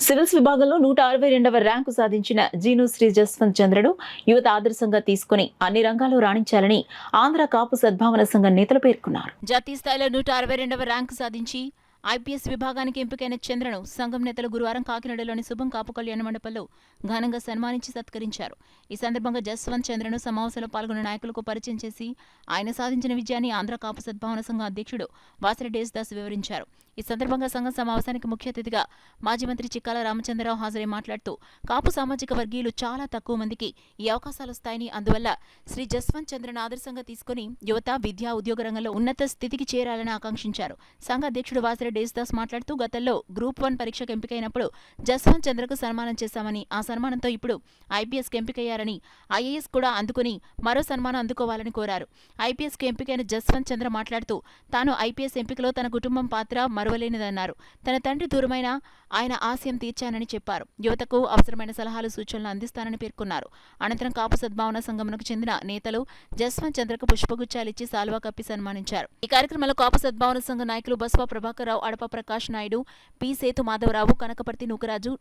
Civils విభాగంలో 162వ rank సాధించిన జీను శ్రీ జస్వంత్ చంద్రను యువత ఆదర్శంగా తీసుకుని అన్ని రంగాల్లో రాణించాలని ఆంధ్ర కాపు సద్భావన సంఘం నేతలు పేర్కొన్నారు. జాతీయ స్థాయిలో 162వ ర్యాంకు సాధించి ఐపీఎస్ విభాగానికి ఎంపికైన చంద్రను సంఘం నేతలు గురువారం కాకినాడలోని శుభం కాపు కళ్యాణ మండపంలో ఘనంగా సన్మానించి సత్కరించారు. ఈ సందర్భంగా జస్వంత్ చంద్రను సమావేశంలో పాల్గొన్న నాయకులకు పరిచయం చేసి ఆయన సాధించిన విజయాన్ని ఆంధ్ర కాపు సద్భావన సంఘం అధ్యక్షుడు వాసిరెడ్డి యేసుదాస్ వివరించారు. ఈ సందర్భంగా సంఘం సమావేశానికి ముఖ్య అతిథిగా మాజీ మంత్రి చిక్కాల రామచంద్రరావు హాజరై మాట్లాడుతూ కాపు సామాజిక వర్గీయులు చాలా తక్కువ మందికి ఈ అవకాశాలు వస్తాయని, అందువల్ల శ్రీ జస్వంత్ చంద్రను ఆదర్శంగా తీసుకుని యువత విద్యా ఉద్యోగ రంగంలో ఉన్నత స్థితికి చేరాలని ఆకాంక్షించారు. సంఘ అధ్యక్షుడు వాసిరెడ్డి యేసుదాస్ మాట్లాడుతూ గతంలో గ్రూప్ 1 పరీక్షకు ఎంపికైనప్పుడు జస్వంత్ చంద్రకు సన్మానం చేశామని, ఆ సన్మానంతో ఇప్పుడు ఐపీఎస్కి ఎంపికయ్యారని, ఐఏఎస్ కూడా అందుకుని మరో సన్మానం అందుకోవాలని కోరారు. ఐపీఎస్కి ఎంపికైన జస్వంత్ చంద్ర మాట్లాడుతూ తాను ఐపీఎస్ ఎంపికలో తన కుటుంబం పాత్ర మరువలేనిదన్నారు. తన తండ్రి దూరమైన ఆయన ఆశయం తీర్చానని చెప్పారు. యువతకు అవసరమైన సలహాలు సూచనలు అందిస్తానని పేర్కొన్నారు. అనంతరం కాపు సద్భావన సంఘమునకు చెందిన నేతలు జస్వంత్ చంద్రకు పుష్పగుచ్చాలిచ్చి సాల్వా కప్పి సన్మానించారు. ఈ కార్యక్రమంలో కాపు సద్భావన సంఘ నాయకులు బస్వా ప్రభాకర్ రావు, అడప ప్రకాష్ నాయుడు, పి సేతు మాధవరావు, కనకపర్తి నూకరాజు,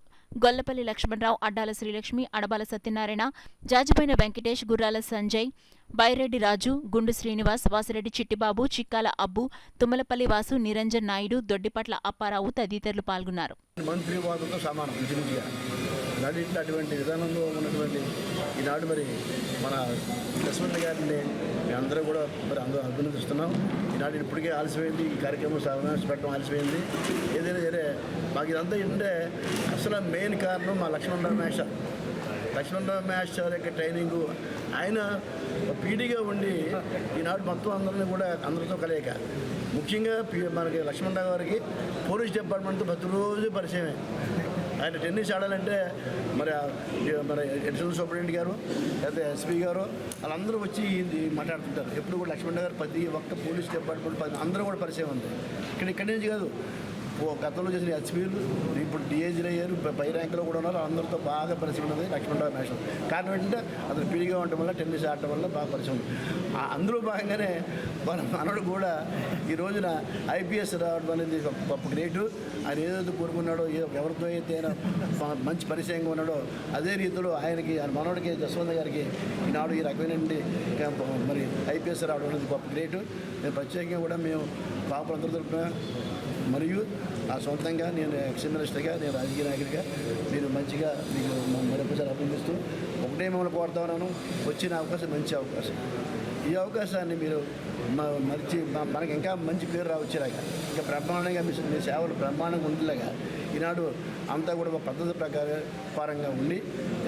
గొల్లపల్లి లక్ష్మణరావు, అడ్డాల శ్రీలక్ష్మి, అడబాల సత్యనారాయణ, జాజిపైన వెంకటేష్, గుర్రాల సంజయ్, బైరెడ్డి రాజు, గుండు శ్రీనివాస్, వాసిరెడ్డి చిట్టిబాబు, చిక్కాల అబ్బు, తుమ్మలపల్లి వాసు, నిరంజన్ నాయుడు, దొడ్డిపట్ల అప్పారావు తదితరులు పాల్గొన్నారు. మంత్రి వాదుతో సమానం అటువంటి విధానంలో ఉన్నటువంటి ఈనాడు మరి మన జస్వంత్ గారిని అందరూ కూడా మరి అందరూ అభినందిస్తున్నాం. ఈనాడు ఇప్పటికే ఆలస్యమైంది, ఈ కార్యక్రమం సమావేశం పెట్టడం ఆలస్యమైంది. ఏదైనా సరే మాకు ఇదంతా ఏంటంటే అసలు మెయిన్ కారణం మా లక్ష్మణరావు మేష్ యొక్క ట్రైనింగు. ఆయన పీడీగా ఉండి ఈనాడు మొత్తం అందరితో కలయిక. ముఖ్యంగా మనకి లక్ష్మణరావు గారికి పోలీస్ డిపార్ట్మెంట్తో ప్రతిరోజు పరిచయమే. ఆయన టెన్నిస్ ఆడాలంటే మరి అడిషనల్ సూపరింటెండెంట్ గారు లేకపోతే ఎస్పీ గారు వాళ్ళందరూ వచ్చి మాట్లాడుతుంటారు. ఎప్పుడు కూడా లక్ష్మణరావు గారు ప్రతి ఒక్క పోలీస్ డిపార్ట్మెంట్ అందరూ కూడా పరిచయం ఉంది. ఇక్కడి నుంచి కాదు, గతంలో చేసిన ఎస్పీలు ఇప్పుడు డిఏజీలు అయ్యారు, పై ర్యాంకులో కూడా ఉన్నారు. అందరితో బాగా పరిచయం ఉన్నది లక్ష్మణరావు మేషం. కారణం ఏంటంటే అతను పీడిగా ఉండటం వల్ల, టెన్నిస్ ఆడటం వల్ల బాగా పరిచయం ఉంది. అందులో భాగంగానే మన మనడు కూడా ఈ రోజున ఐపీఎస్ రావడం అనేది గొప్ప గ్రేటు. ఆయన ఏదైతే కోరుకున్నాడో, ఎవరితో అయితే ఆయన మంచి పరిచయంగా ఉన్నాడో అదే రీతిలో ఆయనకి మనోడికి జస్వంత్ గారికి ఈనాడు ఈ రకమైన మరి ఐపీఎస్ రావడం అనేది గొప్ప గ్రేటు. నేను ప్రత్యేకంగా కూడా మేము కాపులందరూ తరపున మరియు నా సొంతంగా నేను ఎక్స్ఎమ్మెల్యేగా, నేను రాజకీయ నాయకుడిగా నేను మంచిగా మీకు మరొకసారి అభినందిస్తూ ఒకటే మిమ్మల్ని కోరుతా ఉన్నాను. వచ్చిన అవకాశం మంచి అవకాశం. ఈ అవకాశాన్ని మీరు మనకి ఇంకా మంచి పేరు రావచ్చేలాగా, ఇంకా బ్రహ్మాండంగా మీ సేవలు బ్రహ్మాండంగా ఉండేలాగా ఈనాడు అంతా కూడా ఒక పద్ధతి ప్రకారంగా ఉండి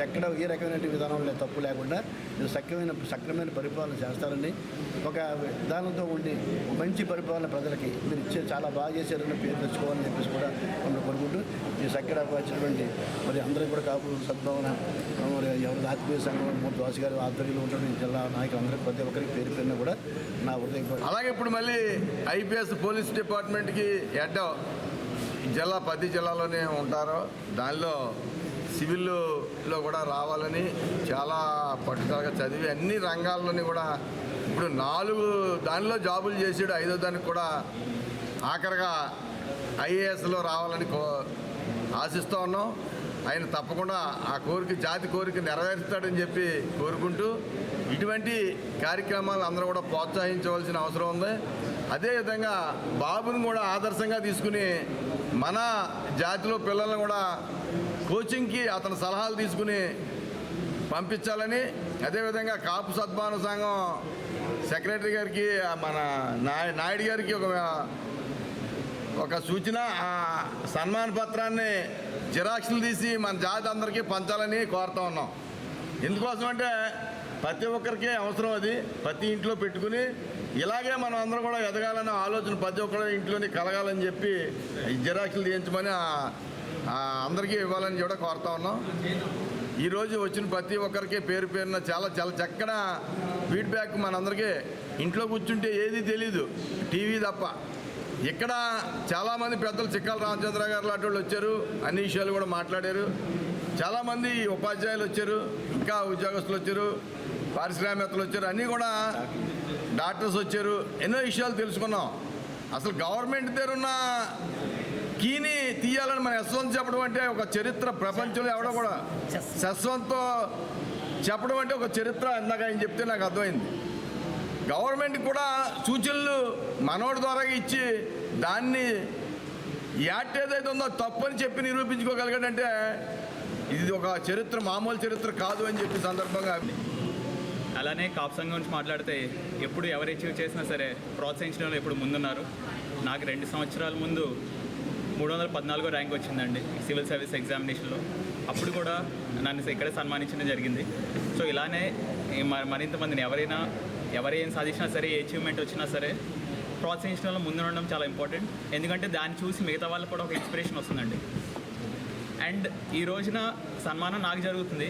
ఎక్కడ ఏ రకమైన విధానంలో తప్పు లేకుండా మీరు సక్రమైన పరిపాలన చేస్తారని, ఒక విధానంతో ఉండి మంచి పరిపాలన ప్రజలకి మీరు ఇచ్చే చాలా బాగా చేశారని పేరు తెచ్చుకోవాలని చెప్పేసి కూడా మనం కోరుకుంటూ ఈ సక్కర వచ్చినటువంటి మరి అందరూ కూడా కాపు సద్భావన మరి ఎవరి ఆత్మీయ సంఘం దోశ గారి ఆధ్వర్యంలో ఉన్నటువంటి జిల్లా నాయకులు అందరికీ ప్రతి ఒక్కరికి పేరు పేరున కూడా నా హృదయం. అలాగే ఇప్పుడు మళ్ళీ ఐపీఎస్ పోలీస్ డిపార్ట్మెంట్కి హెడ్ ప్రతి జిల్లాలోనే ఉంటారో దానిలో సివిల్లో కూడా రావాలని చాలా పట్టుదలగా చదివి అన్ని రంగాల్లోని కూడా ఇప్పుడు 4 దానిలో జాబులు చేసాడు. 5వ దానికి కూడా ఆఖరిగా ఐఏఎస్లో రావాలని ఆశిస్తూ ఉన్నాం. ఆయన తప్పకుండా ఆ జాతి కోరిక నెరవేరుస్తాడని చెప్పి కోరుకుంటూ ఇటువంటి కార్యక్రమాలు అందరూ కూడా ప్రోత్సహించవలసిన అవసరం ఉంది. అదేవిధంగా బాబుని కూడా ఆదర్శంగా తీసుకుని మన జాతిలో పిల్లలను కూడా కోచింగ్కి అతని సలహాలు తీసుకుని పంపించాలని, అదేవిధంగా కాపు సద్భావన సంఘం సెక్రటరీ గారికి మన నాయుడు గారికి ఒక సూచన, సన్మాన పత్రాన్ని జిరాక్స్లు తీసి మన జాతి అందరికీ పంచాలని కోరుతా ఉన్నాం. ఎందుకోసం అంటే ప్రతి ఒక్కరికి అవసరం, అది ప్రతి ఇంట్లో పెట్టుకుని ఇలాగే మనం అందరం కూడా ఎదగాలన్న ఆలోచన ప్రతి ఒక్కరి ఇంట్లోనే కలగాలని చెప్పి జిరాక్స్లు తీయించమని అందరికీ ఇవ్వాలని కూడా కోరుతా ఉన్నాం. ఈరోజు వచ్చిన ప్రతి ఒక్కరికి పేరు పేరున చాలా చాలా చక్కగా ఫీడ్బ్యాక్ మనందరికీ. ఇంట్లో కూర్చుంటే ఏది తెలీదు, టీవీ తప్ప. ఇక్కడ చాలామంది పెద్దలు చిక్కాల రామచంద్ర గారు లాంటి వాళ్ళు వచ్చారు, అన్ని విషయాలు కూడా మాట్లాడారు. చాలామంది ఉపాధ్యాయులు వచ్చారు, ఇంకా ఉద్యోగస్తులు వచ్చారు, పారిశ్రామికవేత్తలు వచ్చారు, అన్నీ కూడా డాక్టర్స్ వచ్చారు. ఎన్నో విషయాలు తెలుసుకున్నాం. అసలు గవర్నమెంట్ దగ్గర ఉన్న కీని తీయాలని మన యశ్వంత్ చెప్పడం అంటే ఒక చరిత్ర. ప్రపంచంలో ఎవడో కూడా యశ్వంత్తో చెప్పడం అంటే ఒక చరిత్ర. ఇందాక ఆయన చెప్తే నాకు అర్థమైంది. గవర్నమెంట్ కూడా సూచనలు మనోడి ద్వారా ఇచ్చి దాన్ని యాక్ట్ ఏదైతే ఉందో తప్పని చెప్పి నిరూపించుకోగలిగాడంటే ఇది ఒక చరిత్ర, మామూలు చరిత్ర కాదు అని చెప్పి సందర్భంగా. అలానే కాపు సంఘం గురించి మాట్లాడితే ఎప్పుడు ఎవరు అచీవ్ చేసినా సరే ప్రోత్సహించడంలో ఎప్పుడు ముందున్నారు. నాకు 2 సంవత్సరాల ముందు 314 ర్యాంక్ వచ్చిందండి సివిల్ సర్వీస్ ఎగ్జామినేషన్లో. అప్పుడు కూడా నన్ను ఇక్కడే సన్మానించడం జరిగింది. సో ఇలానే మరింత మందిని ఎవరేం సాధించినా సరే, ఏ అచీవ్మెంట్ వచ్చినా సరే ప్రోత్సహించడంలో ముందుండడం చాలా ఇంపార్టెంట్. ఎందుకంటే దాన్ని చూసి మిగతా వాళ్ళకి కూడా ఒక ఇన్స్పిరేషన్ వస్తుందండి. అండ్ ఈ రోజున సన్మానం నాకు జరుగుతుంది,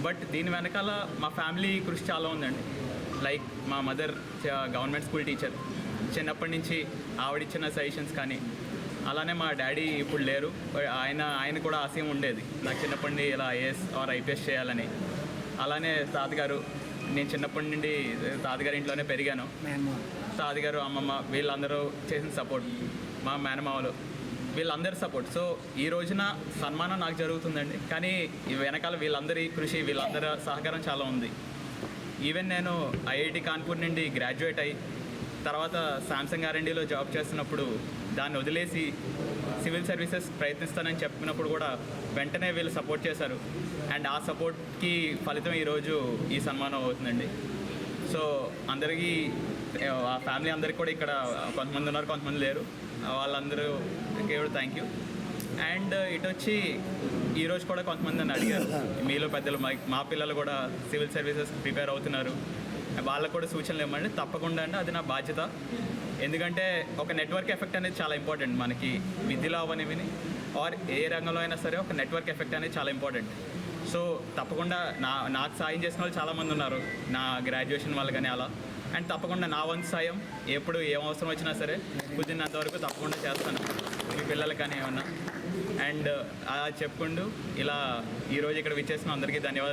బట్ దీని వెనకాల మా ఫ్యామిలీ కృషి చాలా ఉందండి. లైక్ మా మదర్ గవర్నమెంట్ స్కూల్ టీచర్. చిన్నప్పటి నుంచి ఆవిడిచ్చిన సజెషన్స్ కానీ, అలానే మా డాడీ ఇప్పుడు లేరు, ఆయన కూడా ఆశయం ఉండేది నాకు చిన్నప్పటి నుండి ఇలా ఐఏఎస్ ఆర్ ఐపీఎస్ చేయాలని. అలానే తాతగారు, నేను చిన్నప్పటి నుండి తాతగారి ఇంట్లోనే పెరిగాను. తాతగారు, అమ్మమ్మ వీళ్ళందరూ చేసిన సపోర్ట్, మా మేనమావలు వీళ్ళందరి సపోర్ట్. సో ఈ రోజున సన్మానం నాకు జరుగుతుందండి, కానీ ఈ వెనకాల వీళ్ళందరి కృషి, వీళ్ళందరి సహకారం చాలా ఉంది. ఈవెన్ నేను ఐఐటి కాన్పూర్ నుండి గ్రాడ్యుయేట్ అయ్యి తర్వాత శాంసంగ్ R&Dలో జాబ్ చేస్తున్నప్పుడు దాన్ని వదిలేసి సివిల్ సర్వీసెస్ ప్రయత్నిస్తానని చెప్పినప్పుడు కూడా వెంటనే వీళ్ళు సపోర్ట్ చేశారు. అండ్ ఆ సపోర్ట్కి ఫలితం ఈరోజు ఈ సన్మానం అవుతుందండి. సో అందరికీ, ఆ ఫ్యామిలీ అందరికీ కూడా ఇక్కడ కొంతమంది ఉన్నారు, కొంతమంది లేరు, వాళ్ళందరికీ కూడా థ్యాంక్ యూ. అండ్ ఇటు వచ్చి ఈరోజు కూడా కొంతమంది నన్ను అడిగారు, మీలో పెద్దలు మా పిల్లలు కూడా సివిల్ సర్వీసెస్ ప్రిపేర్ అవుతున్నారు, వాళ్ళకు కూడా సూచనలు ఇవ్వండి. తప్పకుండా అండి, అది నా బాధ్యత. ఎందుకంటే ఒక నెట్వర్క్ ఎఫెక్ట్ అనేది చాలా ఇంపార్టెంట్ మనకి, విద్యలో అవనివిని ఆర్ ఏ రంగంలో అయినా సరే ఒక నెట్వర్క్ ఎఫెక్ట్ అనేది చాలా ఇంపార్టెంట్. సో తప్పకుండా నాకు సాయం చేసిన వాళ్ళు చాలామంది ఉన్నారు, నా గ్రాడ్యుయేషన్ వాళ్ళు కానీ అలా. అండ్ తప్పకుండా నా వంతు సాయం ఎప్పుడు ఏం అవసరం వచ్చినా సరే కుదిరినంత వరకు తప్పకుండా చేస్తాను, మీ పిల్లలు కానీ ఏమన్నా. అండ్ అలా చెప్పుకుంటూ ఇలా ఈరోజు ఇక్కడ విచ్చేసిన అందరికీ ధన్యవాదాలు.